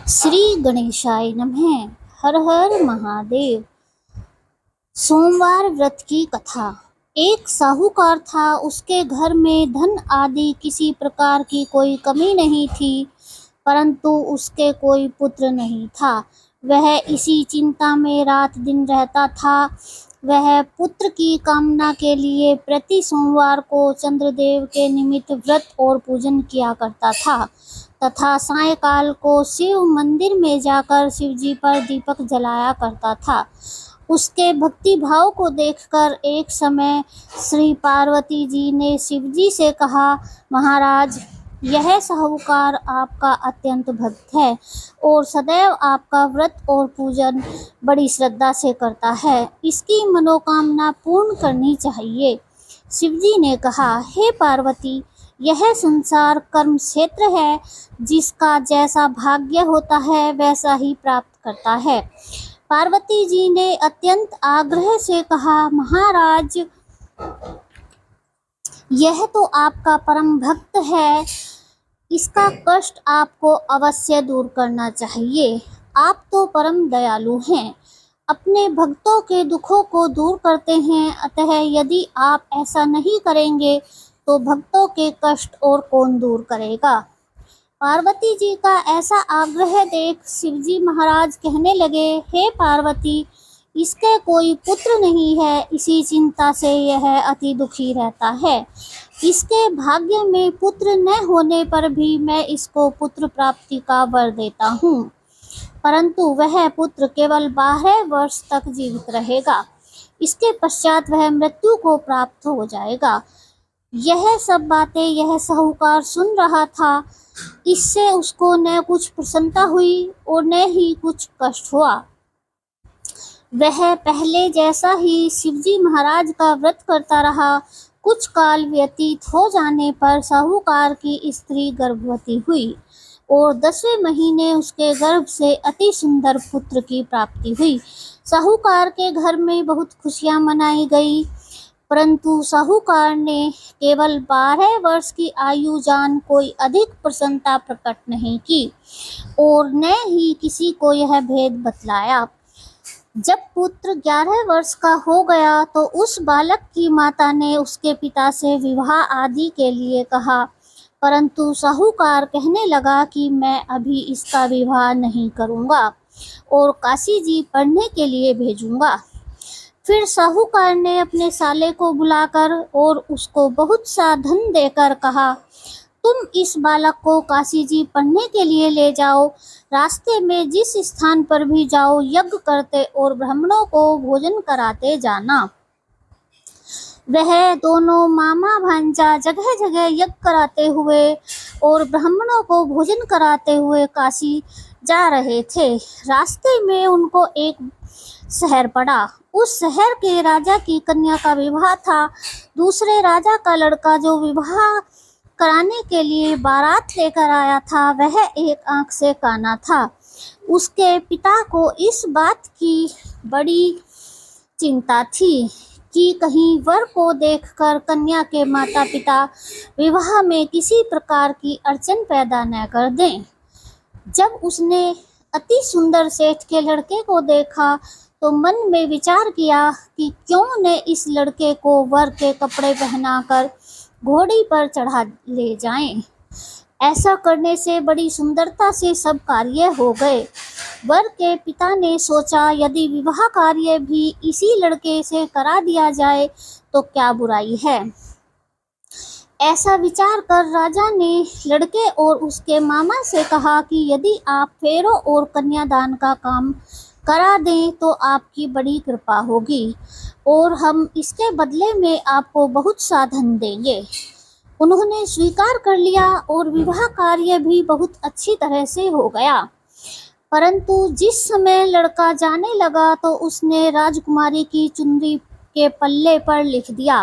श्री गणेशाय नमः। हर हर महादेव। सोमवार व्रत की कथा। एक साहूकार था, उसके घर में धन आदि किसी प्रकार की कोई कमी नहीं थी, परंतु उसके कोई पुत्र नहीं था। वह इसी चिंता में रात दिन रहता था। वह पुत्र की कामना के लिए प्रति सोमवार को चंद्रदेव के निमित्त व्रत और पूजन किया करता था तथा सायंकाल को शिव मंदिर में जाकर शिवजी पर दीपक जलाया करता था। उसके भक्ति भाव को देखकर एक समय श्री पार्वती जी ने शिवजी से कहा, महाराज, यह साहूकार आपका अत्यंत भक्त है और सदैव आपका व्रत और पूजन बड़ी श्रद्धा से करता है। इसकी मनोकामना पूर्ण करनी चाहिए। शिवजी ने कहा, हे पार्वती, यह संसार कर्म क्षेत्र है। जिसका जैसा भाग्य होता है वैसा ही प्राप्त करता है। पार्वती जी ने अत्यंत आग्रह से कहा, महाराज, यह तो आपका परम भक्त है, इसका कष्ट आपको अवश्य दूर करना चाहिए। आप तो परम दयालु हैं, अपने भक्तों के दुखों को दूर करते हैं, अतः यदि आप ऐसा नहीं करेंगे तो भक्तों के कष्ट और कौन दूर करेगा। पार्वती जी का ऐसा आग्रह देख शिवजी महाराज कहने लगे, हे पार्वती, इसके कोई पुत्र नहीं है, इसी चिंता से यह अति दुखी रहता है। इसके भाग्य में पुत्र न होने पर भी मैं इसको पुत्र प्राप्ति का वर देता हूँ, परंतु वह पुत्र केवल 12 वर्ष तक जीवित रहेगा। इसके पश्चात वह मृत्यु को प्राप्त हो जाएगा। यह सब बातें यह साहूकार सुन रहा था। इससे उसको न कुछ प्रसन्नता हुई और न ही कुछ कष्ट हुआ। वह पहले जैसा ही शिवजी महाराज का व्रत करता रहा। कुछ काल व्यतीत हो जाने पर साहूकार की स्त्री गर्भवती हुई और 10वें महीने उसके गर्भ से अति सुंदर पुत्र की प्राप्ति हुई। साहूकार के घर में बहुत खुशियां मनाई गई, परंतु साहूकार ने केवल 12 वर्ष की आयु जान कोई अधिक प्रसन्नता प्रकट नहीं की और न ही किसी को यह भेद बतलाया। जब पुत्र 11 वर्ष का हो गया तो उस बालक की माता ने उसके पिता से विवाह आदि के लिए कहा, परंतु साहूकार कहने लगा कि मैं अभी इसका विवाह नहीं करूँगा और काशी जी पढ़ने के लिए भेजूँगा। फिर साहूकार ने अपने साले को बुलाकर और उसको बहुत सा धन देकर कहा, तुम इस बालक को काशी जी पढ़ने के लिए ले जाओ। रास्ते में जिस स्थान पर भी जाओ यज्ञ करते और ब्राह्मणों को भोजन कराते जाना। वह दोनों मामा भांजा जगह जगह यज्ञ कराते हुए और ब्राह्मणों को भोजन कराते हुए काशी जा रहे थे। रास्ते में उनको एक शहर पड़ा। उस शहर के राजा की कन्या का विवाह था। दूसरे राजा का लड़का जो विवाह कराने के लिए बारात लेकर आया था, वह एक आंख से काना था। उसके पिता को इस बात की बड़ी चिंता थी कि कहीं वर को देखकर कन्या के माता पिता विवाह में किसी प्रकार की अड़चन पैदा न कर दें। जब उसने अति सुंदर सेठ के लड़के को देखा तो मन में विचार किया कि क्यों न इस लड़के को वर के कपड़े पहनाकर घोड़ी पर चढ़ा ले जाएं। ऐसा करने से बड़ी सुंदरता से सब कार्य हो गए। वर के पिता ने सोचा, यदि विवाह कार्य भी इसी लड़के से करा दिया जाए तो क्या बुराई है। ऐसा विचार कर राजा ने लड़के और उसके मामा से कहा कि यदि आप फेरों और कन्यादान का काम करा दें तो आपकी बड़ी कृपा होगी और हम इसके बदले में आपको बहुत सा धन देंगे। उन्होंने स्वीकार कर लिया और विवाह कार्य भी बहुत अच्छी तरह से हो गया। परंतु जिस समय लड़का जाने लगा तो उसने राजकुमारी की चुनरी के पल्ले पर लिख दिया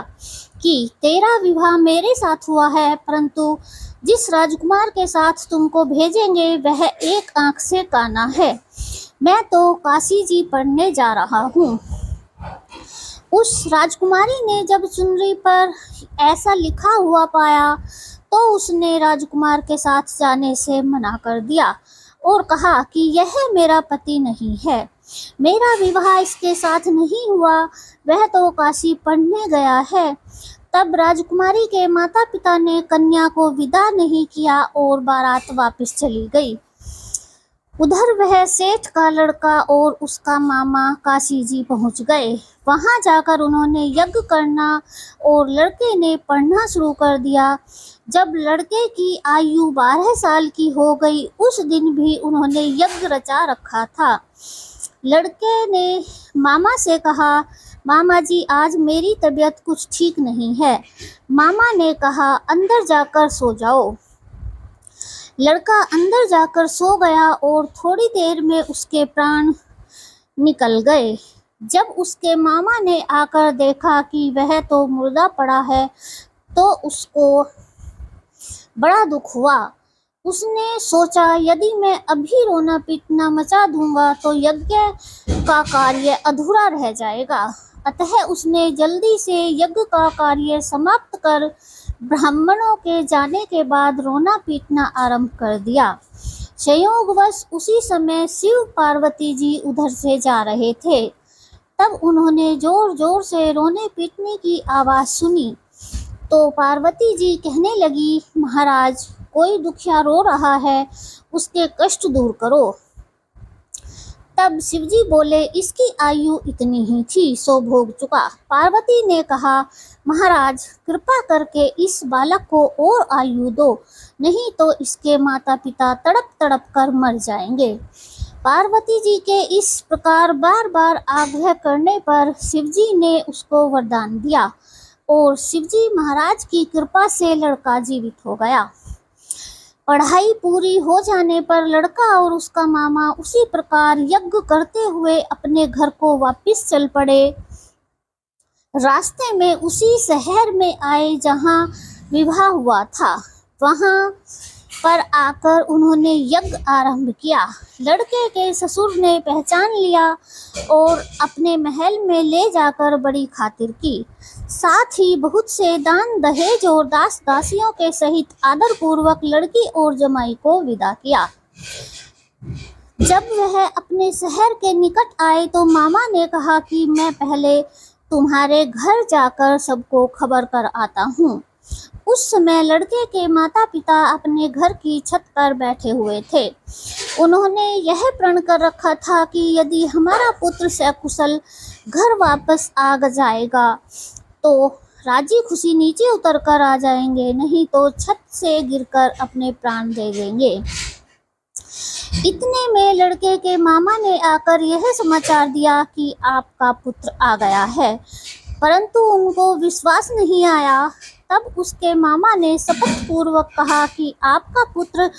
कि तेरा विवाह मेरे साथ हुआ है, परंतु जिस राजकुमार के साथ तुमको भेजेंगे वह एक आंख से काना है। मैं तो काशी जी पढ़ने जा रहा हूँ। उस राजकुमारी ने जब चुनरी पर ऐसा लिखा हुआ पाया तो उसने राजकुमार के साथ जाने से मना कर दिया और कहा कि यह मेरा पति नहीं है, मेरा विवाह इसके साथ नहीं हुआ, वह तो काशी पढ़ने गया है। तब राजकुमारी के माता पिता ने कन्या को विदा नहीं किया और बारात वापस चली गई। उधर वह सेठ का लड़का और उसका मामा काशी जी पहुंच गए। वहां जाकर उन्होंने यज्ञ करना और लड़के ने पढ़ना शुरू कर दिया। जब लड़के की आयु 12 साल की हो गई, उस दिन भी उन्होंने यज्ञ रचा रखा था। लड़के ने मामा से कहा, मामा जी आज मेरी तबीयत कुछ ठीक नहीं है। मामा ने कहा, अंदर जाकर सो जाओ। लड़का अंदर जाकर सो गया और थोड़ी देर में उसके प्राण निकल गए। जब उसके मामा ने आकर देखा कि वह तो मुर्दा पड़ा है, तो उसको बड़ा दुख हुआ। उसने सोचा, यदि मैं अभी रोना पीटना मचा दूंगा तो यज्ञ का कार्य अधूरा रह जाएगा। अतः उसने जल्दी से यज्ञ का कार्य समाप्त कर ब्राह्मणों के जाने के बाद रोना पीटना आरंभ कर दिया। संयोगवश उसी समय शिव पार्वती जी उधर से जा रहे थे। तब उन्होंने जोर जोर से रोने पीटने की आवाज़ सुनी, तो पार्वती जी कहने लगी, महाराज कोई दुखिया रो रहा है, उसके कष्ट दूर करो। तब शिवजी बोले, इसकी आयु इतनी ही थी, सो भोग चुका। पार्वती ने कहा, महाराज कृपा करके इस बालक को और आयु दो, नहीं तो इसके माता पिता तड़प तड़प कर मर जाएंगे। पार्वती जी के इस प्रकार बार बार आग्रह करने पर शिवजी ने उसको वरदान दिया और शिवजी महाराज की कृपा से लड़का जीवित हो गया। पढ़ाई पूरी हो जाने पर लड़का और उसका मामा उसी प्रकार यज्ञ करते हुए अपने घर को वापस चल पड़े। रास्ते में उसी शहर में आए जहां विवाह हुआ था। वहां पर आकर उन्होंने यज्ञ आरंभ किया। लड़के के ससुर ने पहचान लिया और अपने महल में ले जाकर बड़ी खातिर की। साथ ही बहुत से दान दहेज और दास दासियों के सहित आदर पूर्वक लड़की और जमाई को विदा किया। जब वह अपने शहर के निकट आए तो मामा ने कहा कि मैं पहले तुम्हारे घर जाकर सबको खबर कर आता हूँ। उस समय लड़के के माता पिता अपने घर की छत पर बैठे हुए थे। उन्होंने यह प्रण कर रखा था कि यदि हमारा पुत्र सकुशल घर वापस आ जाएगा तो राजी खुशी नीचे उतर कर आ जाएंगे, नहीं तो छत से गिरकर अपने प्राण दे देंगे। इतने में लड़के के मामा ने आकर यह समाचार दिया कि आपका पुत्र आ गया है, परंतु उनको विश्वास नहीं आया। तब उसके मामा ने शपथ पूर्वक कहा कि आपका पुत्र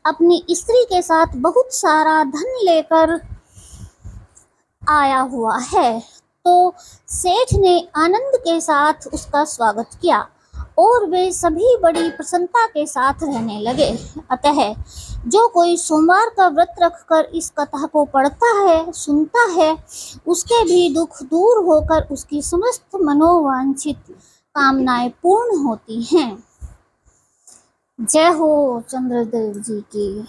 अपनी स्त्री के साथ बहुत सारा धन लेकर आया हुआ है। तो सेठ ने आनंद के साथ उसका स्वागत किया और वे सभी बड़ी प्रसन्नता के साथ रहने लगे। अतः जो कोई सोमवार का व्रत रखकर इस कथा को पढ़ता है, सुनता है, उसके भी दुख दूर होकर उसकी समस्त मनोवांछित कामनाएं पूर्ण होती हैं। जय हो चंद्रदेव जी की।